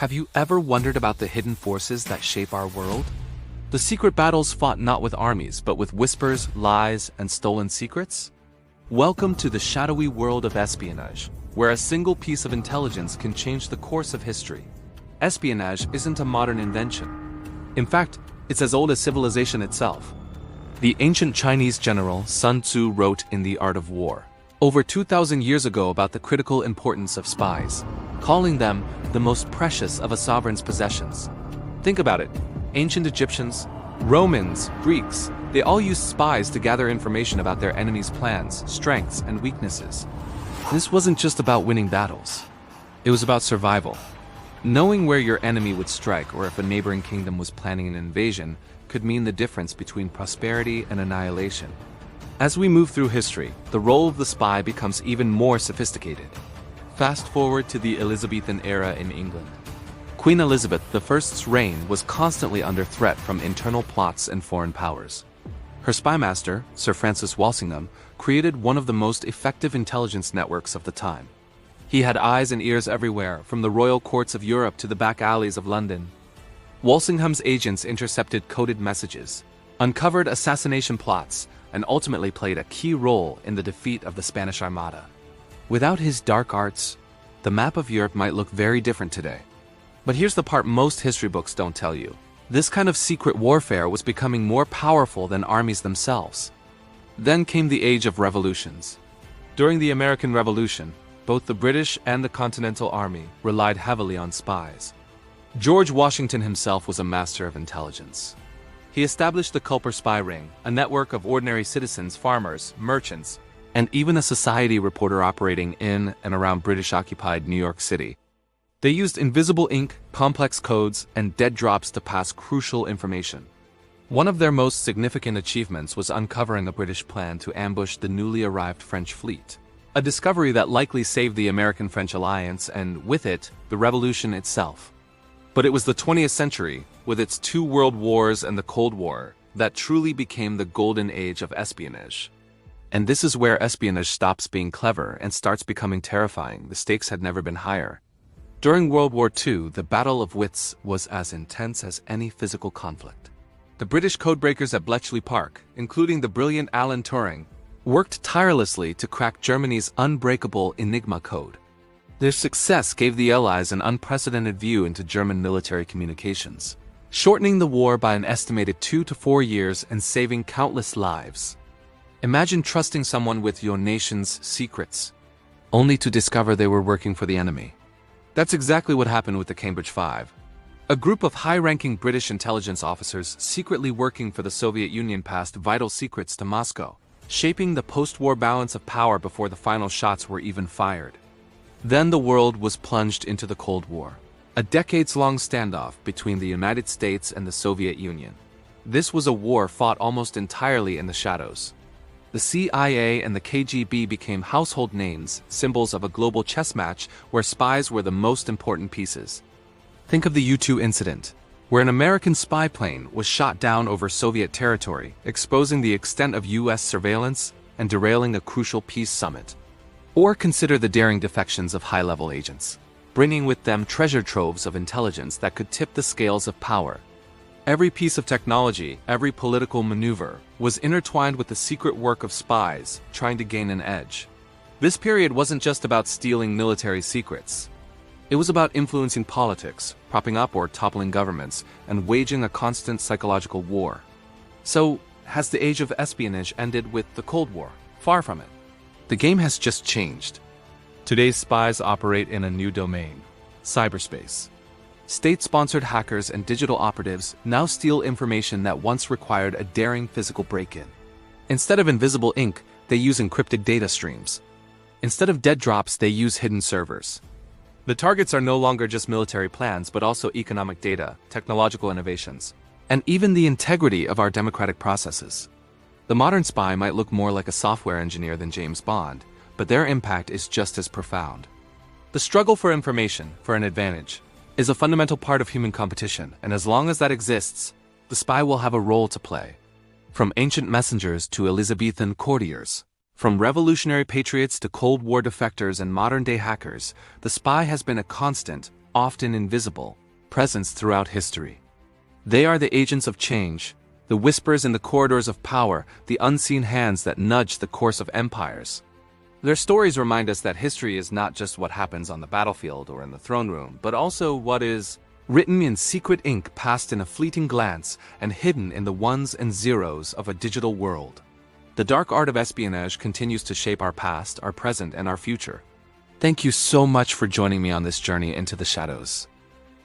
Have you ever wondered about the hidden forces that shape our world? The secret battles fought not with armies, but with whispers, lies, and stolen secrets? Welcome to the shadowy world of espionage, where a single piece of intelligence can change the course of history. Espionage isn't a modern invention. In fact, it's as old as civilization itself. The ancient Chinese general Sun Tzu wrote in The Art of War, over 2,000 years ago, about the critical importance of spies, calling them the most precious of a sovereign's possessions. Think about it. Ancient Egyptians, Romans, Greeks, they all used spies to gather information about their enemies' plans, strengths, and weaknesses. This wasn't just about winning battles. It was about survival. Knowing where your enemy would strike or if a neighboring kingdom was planning an invasion could mean the difference between prosperity and annihilation. As we move through history, the role of the spy becomes even more sophisticated. Fast forward to the Elizabethan era in England. Queen Elizabeth I's reign was constantly under threat from internal plots and foreign powers. Her spymaster, Sir Francis Walsingham, created one of the most effective intelligence networks of the time. He had eyes and ears everywhere, from the royal courts of Europe to the back alleys of London. Walsingham's agents intercepted coded messages, uncovered assassination plots, and ultimately played a key role in the defeat of the Spanish Armada. Without his dark arts, the map of Europe might look very different today. But here's the part most history books don't tell you. This kind of secret warfare was becoming more powerful than armies themselves. Then came the age of revolutions. During the American Revolution, both the British and the Continental Army relied heavily on spies. George Washington himself was a master of intelligence. He established the Culper Spy Ring, a network of ordinary citizens, farmers, merchants, and even a society reporter operating in and around British-occupied New York City. They used invisible ink, complex codes, and dead drops to pass crucial information. One of their most significant achievements was uncovering a British plan to ambush the newly arrived French fleet, a discovery that likely saved the American-French alliance and, with it, the revolution itself. But it was the 20th century, with its 2 world wars and the Cold War, that truly became the golden age of espionage. And this is where espionage stops being clever and starts becoming terrifying. The stakes had never been higher. During World War II, the battle of wits was as intense as any physical conflict. The British codebreakers at Bletchley Park, including the brilliant Alan Turing, worked tirelessly to crack Germany's unbreakable Enigma code. Their success gave the Allies an unprecedented view into German military communications, shortening the war by an estimated 2 to 4 years and saving countless lives. Imagine trusting someone with your nation's secrets, only to discover they were working for the enemy. That's exactly what happened with the Cambridge Five. A group of high-ranking British intelligence officers secretly working for the Soviet Union passed vital secrets to Moscow, shaping the post-war balance of power before the final shots were even fired. Then the world was plunged into the Cold War, a decades-long standoff between the United States and the Soviet Union. This was a war fought almost entirely in the shadows. The CIA and the KGB became household names, symbols of a global chess match where spies were the most important pieces. Think of the U-2 incident, where an American spy plane was shot down over Soviet territory, exposing the extent of US surveillance and derailing a crucial peace summit. Or consider the daring defections of high-level agents, bringing with them treasure troves of intelligence that could tip the scales of power. Every piece of technology, every political maneuver, was intertwined with the secret work of spies trying to gain an edge. This period wasn't just about stealing military secrets. It was about influencing politics, propping up or toppling governments, and waging a constant psychological war. So, has the age of espionage ended with the Cold War? Far from it. The game has just changed. Today's spies operate in a new domain: cyberspace. State-sponsored hackers and digital operatives now steal information that once required a daring physical break-in. Instead of invisible ink, they use encrypted data streams. Instead of dead drops, they use hidden servers. The targets are no longer just military plans, but also economic data, technological innovations, and even the integrity of our democratic processes. The modern spy might look more like a software engineer than James Bond, but their impact is just as profound. The struggle for information, for an advantage, is a fundamental part of human competition, and as long as that exists, the spy will have a role to play. From ancient messengers to Elizabethan courtiers, from revolutionary patriots to Cold War defectors and modern-day hackers, the spy has been a constant, often invisible, presence throughout history. They are the agents of change, the whispers in the corridors of power, the unseen hands that nudge the course of empires. Their stories remind us that history is not just what happens on the battlefield or in the throne room, but also what is written in secret ink, passed in a fleeting glance, and hidden in the ones and zeros of a digital world. The dark art of espionage continues to shape our past, our present, and our future. Thank you so much for joining me on this journey into the shadows.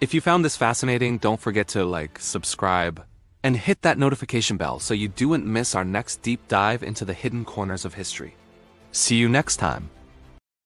If you found this fascinating, don't forget to like, subscribe, and hit that notification bell so you don't miss our next deep dive into the hidden corners of history. See you next time.